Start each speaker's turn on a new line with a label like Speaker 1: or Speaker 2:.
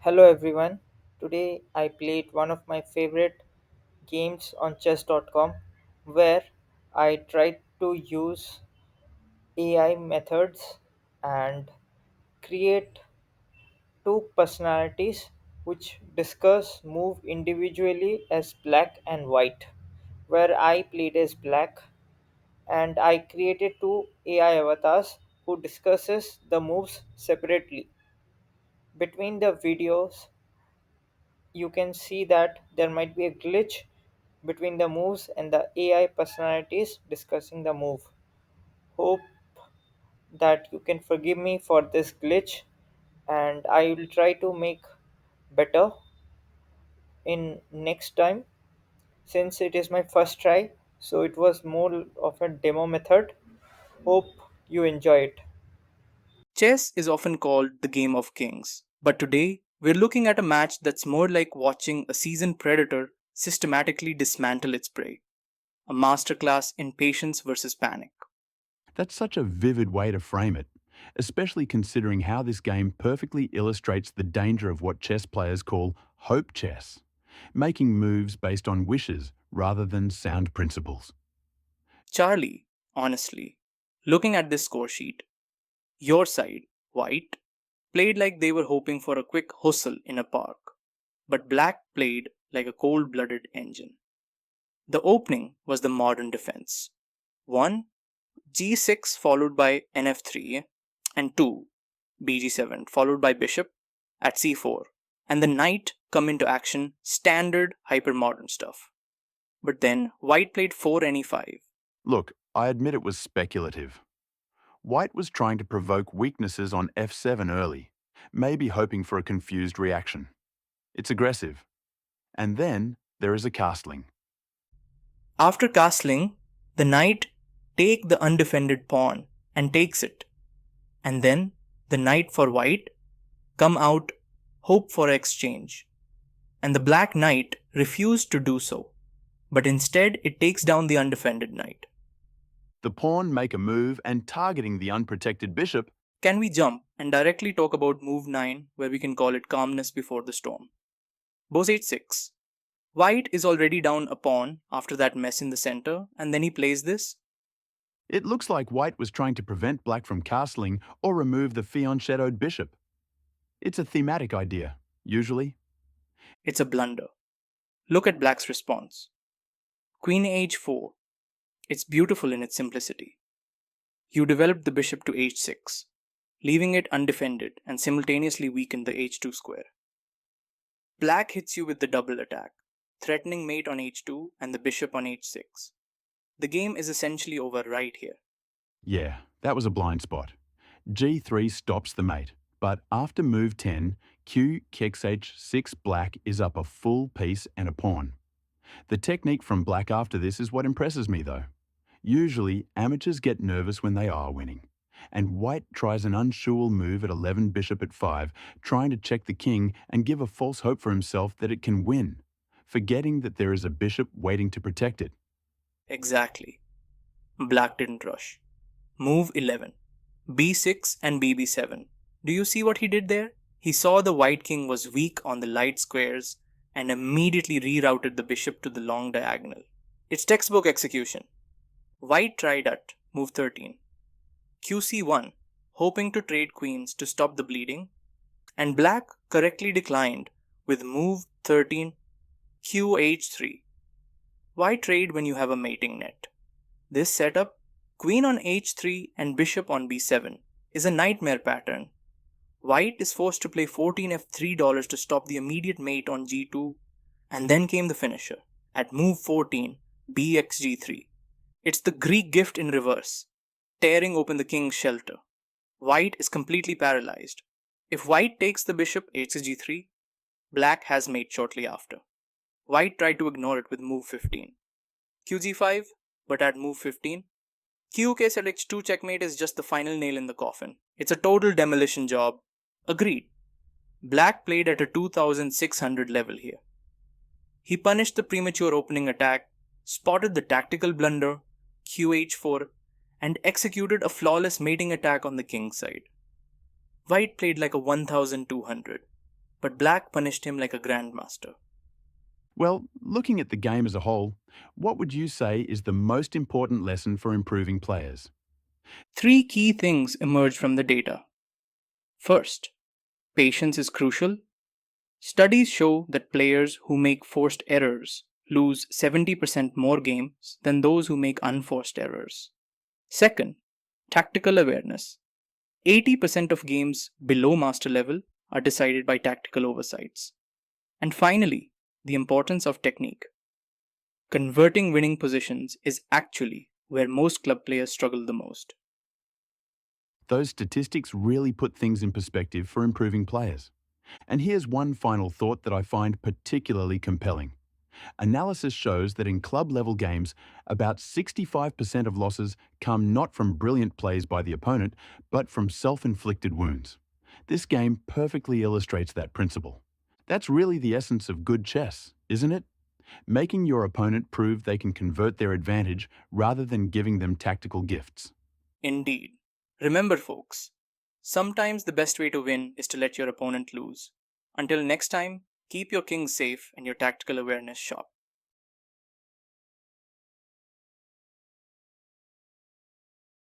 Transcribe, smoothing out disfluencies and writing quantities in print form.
Speaker 1: Hello everyone. Today I played one of my favorite games on chess.com where I tried to use AI methods and create two personalities which discuss move individually as black and white, where I played as black and I created two AI avatars who discusses the moves separately. Between the videos you can see that there might be a glitch between the moves and the AI personalities discussing the move. Hope that you can forgive me for this glitch and I will try to make better in next time since it is my first try. So it was more of a demo method. Hope you enjoy it.
Speaker 2: Chess is often called the game of kings, but today we're looking at a match that's more like watching a seasoned predator systematically dismantle its prey. A masterclass in patience versus panic.
Speaker 3: That's such a vivid way to frame it, especially considering how this game perfectly illustrates the danger of what chess players call hope chess, making moves based on wishes rather than sound principles.
Speaker 2: Charlie, honestly, looking at this score sheet, your side, white, played like they were hoping for a quick hustle in a park, but black played like a cold blooded engine. The opening was the modern defense. 1. G6 followed by nf3 and 2 bg7 followed by bishop at c4 and the knight come into action, standard hypermodern stuff. But then white played 4 ne5.
Speaker 3: Look, I admit it was speculative. White was trying to provoke weaknesses on f7 early, maybe hoping for a confused reaction. It's aggressive. And then there is a castling.
Speaker 2: After castling, the knight take the undefended pawn and takes it, and then the knight for white come out, hope for exchange, and the black knight refused to do so, but instead it takes down the undefended knight.
Speaker 3: The pawn make a move and targeting the unprotected bishop.
Speaker 2: Can we jump and directly talk about move 9, where we can call it calmness before the storm? Bose h6. White is already down a pawn after that mess in the center, and then he plays this.
Speaker 3: It looks like white was trying to prevent black from castling or remove the fianchettoed bishop. It's a thematic idea, usually.
Speaker 2: It's a blunder. Look at black's response. Queen h4. It's beautiful in its simplicity. You developed the bishop to h6, leaving it undefended and simultaneously weakened the h2 square. Black hits you with the double attack, threatening mate on h2 and the bishop on h6. The game is essentially over right here.
Speaker 3: Yeah, that was a blind spot. G3 stops the mate, but after move 10, Q kicks h6 black is up a full piece and a pawn. The technique from black after this is what impresses me though. Usually, amateurs get nervous when they are winning. And white tries an unsure move at 11 bishop at 5, trying to check the king and give a false hope for himself that it can win, forgetting that there is a bishop waiting to protect it.
Speaker 2: Exactly. Black didn't rush. Move 11. b6 and bb7. Do you see what he did there? He saw the white king was weak on the light squares and immediately rerouted the bishop to the long diagonal. It's textbook execution. White tried at move 13. qc1, hoping to trade queens to stop the bleeding, and black correctly declined with move 13 qh3. Why trade when you have a mating net? This setup, queen on h3 and bishop on b7, is a nightmare pattern. White is forced to play 14 f3 to stop the immediate mate on g2, and then came the finisher at move 14 bxg3. It's the Greek gift in reverse, tearing open the king's shelter. White is completely paralyzed. If white takes the bishop hg3, black has mate shortly after. White tried to ignore it with move 15. qg5, but at move 15, qk at h2 checkmate is just the final nail in the coffin. It's a total demolition job. Agreed. Black played at a 2600 level here. He punished the premature opening attack, spotted the tactical blunder, qh4, and executed a flawless mating attack on the king's side. White played like a 1200. but black punished him like a grandmaster.
Speaker 3: Well, looking at the game as a whole, what would you say is the most important lesson for improving players?
Speaker 2: Three key things emerge from the data. First, patience is crucial. Studies show that players who make forced errors lose 70% more games than those who make unforced errors. Second, tactical awareness. 80% of games below master level are decided by tactical oversights. And finally, the importance of technique. Converting winning positions is actually where most club players struggle the most.
Speaker 3: Those statistics really put things in perspective for improving players. And here's one final thought that I find particularly compelling. Analysis shows that in club level games, about 65% of losses come not from brilliant plays by the opponent, but from self inflicted wounds. This game perfectly illustrates that principle. That's really the essence of good chess, isn't it? Making your opponent prove they can convert their advantage rather than giving them tactical gifts.
Speaker 2: Indeed. Remember, folks, sometimes the best way to win is to let your opponent lose. Until next time, keep your king safe and your tactical awareness sharp.